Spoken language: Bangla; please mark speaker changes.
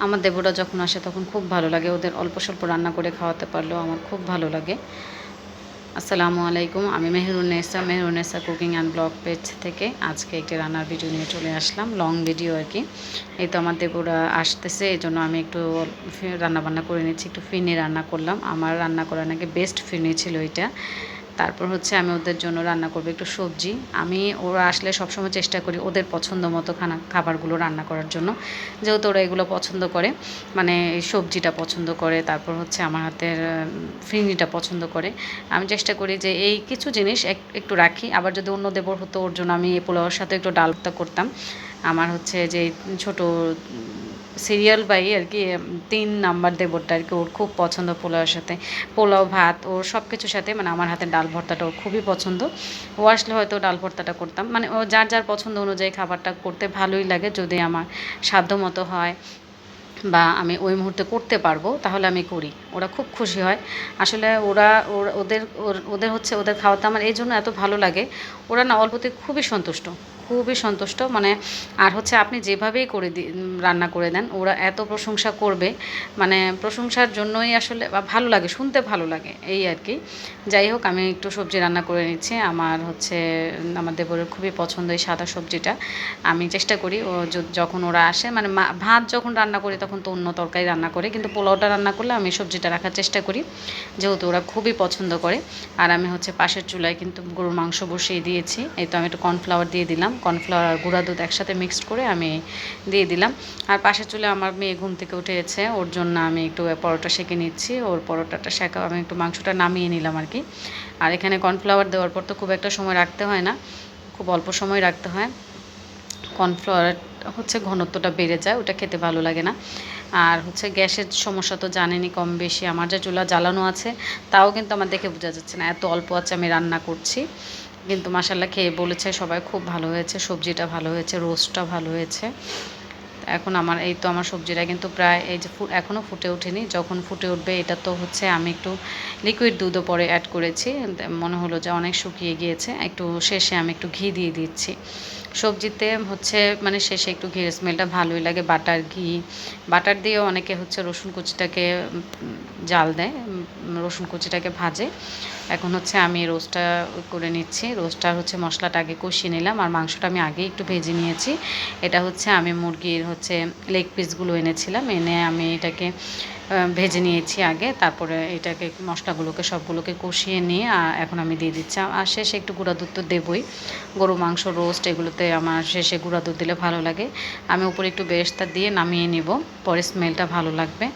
Speaker 1: আমার দেবররা যখন আসে তখন খুব ভালো লাগে, ওদের অল্প স্বল্প রান্না করে খাওয়াতে পারলেও আমার খুব ভালো লাগে। আসসালামু আলাইকুম, আমি Meherunnesa cooking and blog page থেকে আজকে একটি রান্নার ভিডিও নিয়ে চলে আসলাম, লং ভিডিও আর কি। এই তো আমার দেবরা আসতেছে, এই জন্য আমি একটু রান্নাবান্না করে নিচ্ছি। একটু ফিরনি রান্না করলাম, আমার রান্না করা নাকি বেস্ট ফিরনি ছিল এটা। তারপর হচ্ছে আমি ওদের জন্য রান্না করবো একটু সবজি। আমি ওরা আসলে সবসময় চেষ্টা করি ওদের পছন্দ মতো খাবারগুলো রান্না করার জন্য, যেহেতু ওরা এগুলো পছন্দ করে, মানে এই সবজিটা পছন্দ করে, তারপর হচ্ছে আমার হাতের ফিরনিটা পছন্দ করে। আমি চেষ্টা করি যে এই কিছু জিনিস একটু রাখি। আবার যদি অন্য দেবর হতো, ওর জন্য আমি এই পোলাওর সাথে একটু ডাল ভর্তা করতাম। আমার হচ্ছে যে ছোট সিরিয়াল বাই আর কি, 3 নাম্বার দেবরটা আর কি, ওর খুব পছন্দ পোলাওর সাথে, পোলাও ভাত ওর সব কিছুর সাথে, মানে আমার হাতের ডাল ভর্তাটা ওর খুবই পছন্দ। ও আসলে হয়তো ডাল ভর্তাটা করতাম, মানে ও যার যার পছন্দ অনুযায়ী খাবারটা করতে ভালোই লাগে। যদি আমার সাধ্য মতো হয় বা আমি ওই মুহূর্তে করতে পারবো তাহলে আমি করি, ওরা খুব খুশি হয়। আসলে ওদের হচ্ছে ওদের খাওয়াতে আমার এই জন্য এত ভালো লাগে, ওরা না অল্পতে খুবই সন্তুষ্ট, খুবই সন্তুষ্ট। মানে আর হচ্ছে আপনি যেভাবেই রান্না করে দেন, ওরা এত প্রশংসা করবে, মানে প্রশংসার জন্যই আসলে ভালো লাগে, শুনতে ভালো লাগে এই আর কি। যাই হোক, আমি একটু সবজি রান্না করে নিচ্ছি। আমার দেবরের খুবই পছন্দ এই সাদা সবজিটা। আমি চেষ্টা করি ও যখন ওরা আসে, মানে ভাত যখন রান্না করি তখন তো অন্য তরকারি রান্না করে, কিন্তু পোলাওটা রান্না করলে আমি সবজিটা রাখার চেষ্টা করি, যেহেতু ওরা খুবই পছন্দ করে। আর আমি হচ্ছে পাশের চুলায় কিন্তু গরুর মাংস বসিয়ে দিয়েছি। এই তো আমি একটু কর্নফ্লাওয়ার দিয়ে দিলাম, কর্নফ্লাওয়ার আর গুঁড়া দুধ একসাথে মিক্সড করে আমি দিয়ে দিলাম। আর পাশের চুলায় আমার মেয়ে ঘুম থেকে উঠেছে, ওর জন্য আমি একটু পরোটা সেঁকে নিচ্ছি। ওর পরোটাটা সেঁকা আমি একটু মাংসটা নামিয়ে নিলাম আর কি। আর এখানে কর্নফ্লাওয়ার দেওয়ার পর তো খুব একটা সময় রাখতে হয় না, খুব অল্প সময় রাখতে হয়। কর্নফ্লাওয়ার হচ্ছে ঘনত্বটা বেড়ে যায়, ওটা খেতে ভালো লাগে না। আর হচ্ছে গ্যাসের সমস্যা তো জানেনই কম বেশি, আমার যে চুলা জ্বালানো আছে তাও কিন্তু আমার দেখে বোঝা যাচ্ছে না, এত অল্প আছে আমি রান্না করছি। কিন্তু মাশাল্লাহ খেয়ে বলেছে সবাই খুব ভালো হয়েছে, সবজিটা ভালো হয়েছে, রোস্টটা ভালো হয়েছে। এখন আমার সবজিটা কিন্তু প্রায় এই যে এখনও ফুটে ওঠেনি, যখন ফুটে উঠবে এটা তো হচ্ছে আমি একটু লিকুইড দুধও পরে অ্যাড করেছি, মনে হলো যে অনেক শুকিয়ে গিয়েছে, একটু শেষে আমি একটু ঘি দিয়ে দিচ্ছি সবজিতে। হচ্ছে মানে শেষে একটু ঘির স্মেলটা ভালোই লাগে, বাটার দিয়েও অনেকে হচ্ছে রসুন কুচিটাকে জাল দেয়, রসুন কুচিটাকে ভাজে। এখন হচ্ছে আমি রোস্টটা করে নিচ্ছি, রোস্টটা হচ্ছে মশলাটা আগে কষিয়ে নিলাম, আর মাংসটা আমি আগে একটু ভেজে নিয়েছি। এটা হচ্ছে আমি মুরগির হচ্ছে লেগ পিসগুলো এনেছিলাম, এনে আমি এটাকে ভেজে নিয়েছি আগে, তারপরে এটাকে মশলাগুলোকে সবগুলোকে কষিয়ে নিয়ে এখন আমি দিয়ে দিচ্ছি। আর শেষে একটু গুঁড়া দুধ তো দেবই, গরু মাংস রোস্ট এগুলোতে আমার শেষে গুঁড়া দুধ দিলে ভালো লাগে। আমি উপরে একটু বেরেস্তা দিয়ে নামিয়ে নিব, পরে স্মেলটা ভালো লাগবে।